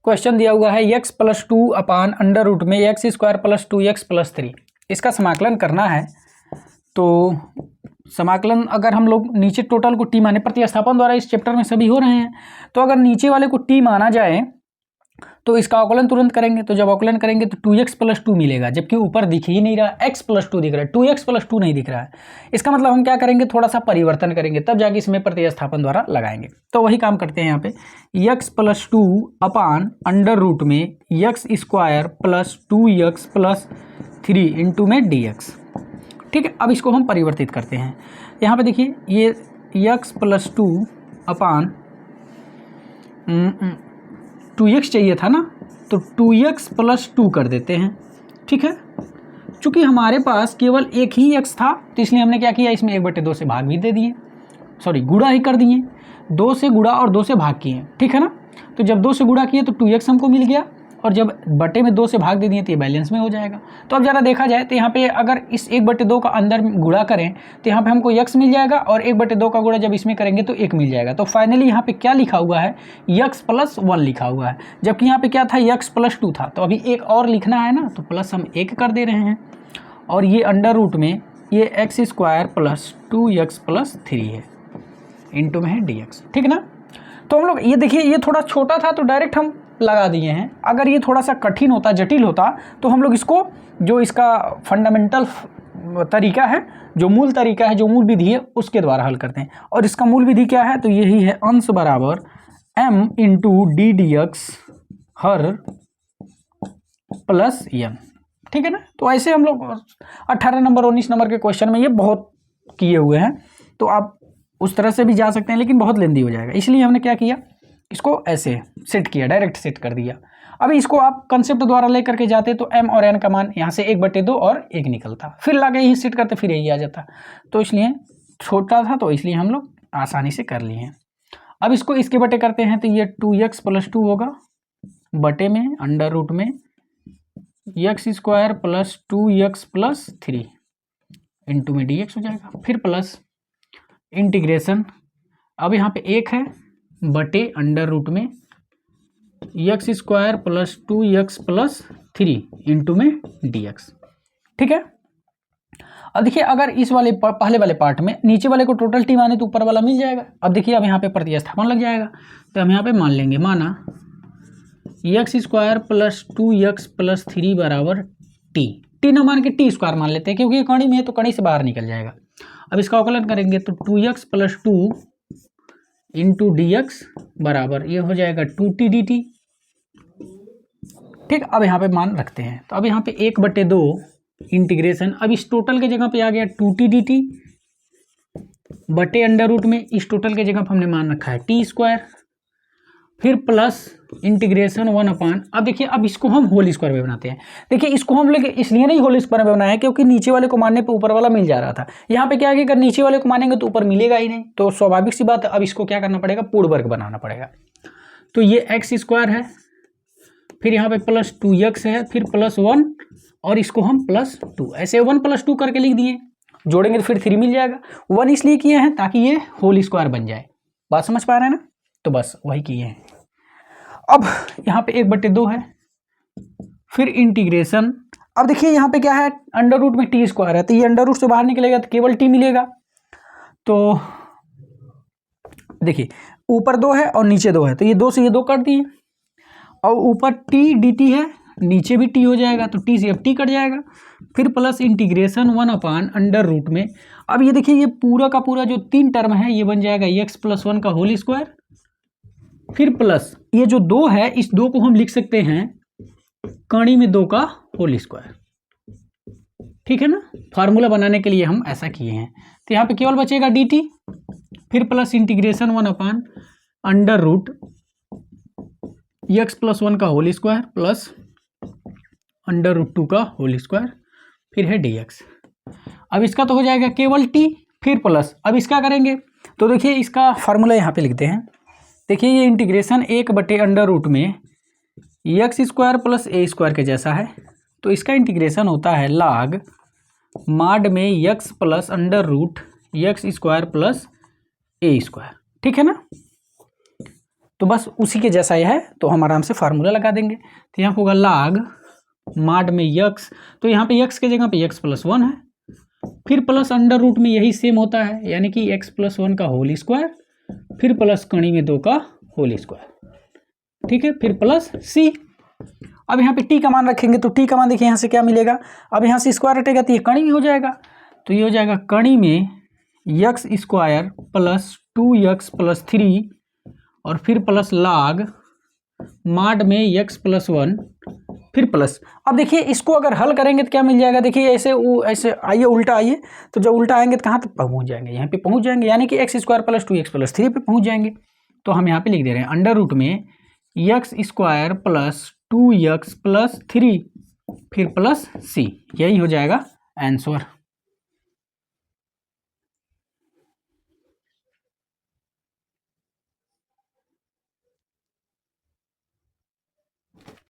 Question दिया हुआ है x plus 2 upon under root में x square plus 2x plus 3, इसका समाकलन करना है। तो समाकलन अगर हम लोग नीचे टोटल को t माने, प्रतिस्थापन द्वारा इस चैप्टर में सभी हो रहे हैं, तो अगर नीचे वाले को t माना जाए तो इसका अवकलन तुरंत करेंगे। तो जब अवकलन करेंगे तो 2x प्लस 2 मिलेगा, जबकि ऊपर दिख ही नहीं रहा, x प्लस 2 दिख रहा है, 2x प्लस 2 नहीं दिख रहा है। इसका मतलब हम क्या करेंगे, थोड़ा सा परिवर्तन करेंगे, तब जाके इसमें प्रतिस्थापन द्वारा लगाएंगे। तो वही काम करते हैं यहाँ पे, x plus 2 upon under root में x square plus 2x plus 3 into में dx। ठीक है, अब इसको हम परिवर्तित करते हैं। यहाँ पे देखिए, ये x प्लस 2 अपान 2x चाहिए था ना, तो 2x प्लस 2 कर देते हैं। ठीक है, चूँकि हमारे पास केवल एक ही x था, तो इसलिए हमने क्या किया, इसमें 1/2 से भाग भी दे दिए, सॉरी गुणा ही कर दिए, 2 से गुणा और 2 से भाग किए। ठीक है ना, तो जब 2 से गुणा किए तो 2x हमको मिल गया, और जब बटे में 2 से भाग दे दिए तो ये बैलेंस में हो जाएगा। तो अब ज़रा देखा जाए तो यहाँ पे अगर इस 1/2 का अंदर गुणा करें तो यहाँ पे हमको x मिल जाएगा, और 1/2 का गुणा जब इसमें करेंगे तो 1 मिल जाएगा। तो फाइनली यहाँ पे क्या लिखा हुआ है, x प्लस 1 लिखा हुआ है, जबकि यहाँ पे क्या था, x प्लस 2 था। तो अभी एक और लिखना है ना, तो प्लस हम 1 कर दे रहे हैं, और ये अंडर रूट में ये x square plus 2x plus 3 है, इंटू में है dx। ठीक है ना, तो हम लोग ये देखिए, ये थोड़ा छोटा था तो डायरेक्ट हम लगा दिए हैं। अगर ये थोड़ा सा कठिन होता, जटिल होता, तो हम लोग इसको, जो इसका फंडामेंटल तरीका है, जो मूल तरीका है, जो मूल विधि है, उसके द्वारा हल करते हैं। और इसका मूल विधि क्या है, तो यही है, अंश बराबर m into d d x हर प्लस n। ठीक है ना, तो ऐसे हम लोग 18 नंबर 19 नंबर के क्वेश्चन में ये बहुत किए हुए हैं, तो आप उस तरह से भी जा सकते हैं, लेकिन बहुत लेंदी हो जाएगा, इसलिए हमने क्या किया, इसको ऐसे सेट किया, डायरेक्ट सेट कर दिया। अभी इसको आप कंसेप्ट द्वारा लेकर के जाते तो m और n का मान यहाँ से 1/2 और 1 निकलता, फिर लाके यही सेट करते, फिर यही आ जाता। तो इसलिए छोटा था, तो इसलिए हम लोग आसानी से कर लिए हैं। अब इसको इसके बटे करते हैं, तो ये 2x प्लस 2 होगा, बटे में अंडर रूट में x square plus 2x plus 3 into में dx हो जाएगा, फिर प्लस इंटीग्रेशन, अब यहाँ पे 1 है, बटे अंडर रूट में x square plus 2x plus 3 into में dx। ठीक है, अब देखिए, अगर इस वाले पहले वाले पार्ट में नीचे वाले को टोटल t माने तो ऊपर वाला मिल जाएगा। अब देखिए, अब यहाँ पे प्रतिस्थापन लग जाएगा, तो हम यहाँ पे मान लेंगे, माना x square plus 2x plus 3 बराबर t ना मान के t स्क्वायर मान लेते हैं, क्योंकि ये कणी में है तो कणी से बाहर निकल जाएगा। अब इसका अवकलन करेंगे तो 2x प्लस 2 इंटू dx बराबर ये हो जाएगा 2t dt। ठीक, अब यहाँ पे मान रखते हैं, तो अब यहाँ पे 1/2 इंटीग्रेशन, अब इस टोटल के जगह पे आ गया 2t dt, बटे अंडर रूट में इस टोटल के जगह पे हमने मान रखा है t स्क्वायर, फिर प्लस इंटीग्रेशन 1 अपान, अब देखिए, अब इसको हम होल स्क्वायर में बनाते हैं। देखिए, इसको हम लोग इसलिए नहीं होल स्क्वायर में बनाया है, क्योंकि नीचे वाले को मानने पे ऊपर वाला मिल जा रहा था। यहाँ पे क्या है कि अगर नीचे वाले को मानेंगे तो ऊपर मिलेगा ही नहीं, तो स्वाभाविक सी बात है, अब इसको क्या करना पड़ेगा, पूर्ण वर्ग बनाना पड़ेगा। तो ये एक्स स्क्वायर है, फिर यहाँ पे प्लस 2x है, फिर प्लस 1, और इसको हम प्लस 2, ऐसे 1 प्लस 2 करके लिख दिए, जोड़ेंगे तो फिर 3 मिल जाएगा। 1 इसलिए किए हैं ताकि ये होल स्क्वायर बन जाए, बात समझ पा रहे हैं ना, तो बस वही किए हैं। अब यहाँ पे 1/2 है, फिर इंटीग्रेशन, अब देखिए यहाँ पे क्या है, अंडर रूट में t स्क्वायर है, तो ये अंडर रूट से बाहर निकलेगा तो केवल t मिलेगा। तो देखिए, ऊपर 2 है और नीचे 2 है, तो ये 2 से ये 2 कट दिए, और ऊपर t dt है, नीचे भी t हो जाएगा, तो t से अब t कट जाएगा, फिर plus integration 1 upon under root में। अब ये देखिए, ये पूरा का पूरा जो 3 टर्म है ये बन जाएगा x प्लस 1 का होल स्क्वायर, फिर प्लस ये जो 2 है, इस 2 को हम लिख सकते हैं कणी में 2 का होल स्क्वायर। ठीक है ना, फार्मूला बनाने के लिए हम ऐसा किए हैं। तो यहाँ पे केवल बचेगा dt, फिर plus integration 1 upon under root X plus 1 का whole square plus under root 2 का होल स्क्वायर, फिर है dx। अब इसका तो हो जाएगा केवल t, फिर प्लस, अब इसका करेंगे तो देखिए, इसका फार्मूला यहाँ पे लिखते हैं। देखिए, ये integration 1/√में x square plus a square के जैसा है, तो इसका इंटीग्रेशन होता है log माड में x plus under root x square plus a square. ठीक है ना, तो बस उसी के जैसा यह है, तो हम आराम से फार्मूला लगा देंगे। तो यहाँ होगा log माड में यक्स, तो यहाँ पे यक्स के जगह पे x प्लस 1 है, फिर प्लस अंडर रूट में यही सेम होता है, यानी कि x प्लस 1 का होल स्क्वायर, फिर प्लस कणी में 2 का होल स्क्वायर, ठीक है, फिर प्लस c। अब यहाँ पे t का मान रखेंगे, तो t का मान देखिए यहाँ से क्या मिलेगा, अब यहाँ से स्क्वायर हटेगा तो ये कणी में हो जाएगा, तो ये हो जाएगा कणी में x square plus 2x plus 3 और फिर प्लस log माड में x प्लस 1 फिर प्लस। अब देखिए इसको अगर हल करेंगे तो क्या मिल जाएगा, देखिए ऐसे ऐसे आइए उल्टा आइए, तो जब उल्टा आएंगे तो कहाँ तक पहुँच जाएंगे, यहाँ पे पहुँच जाएंगे, यानी कि x square plus 2x plus 3 पे पहुँच जाएंगे। तो हम यहाँ पे लिख दे रहे हैं अंडर रूट में x square plus 2x plus 3 फिर प्लस c, यही हो जाएगा आंसर।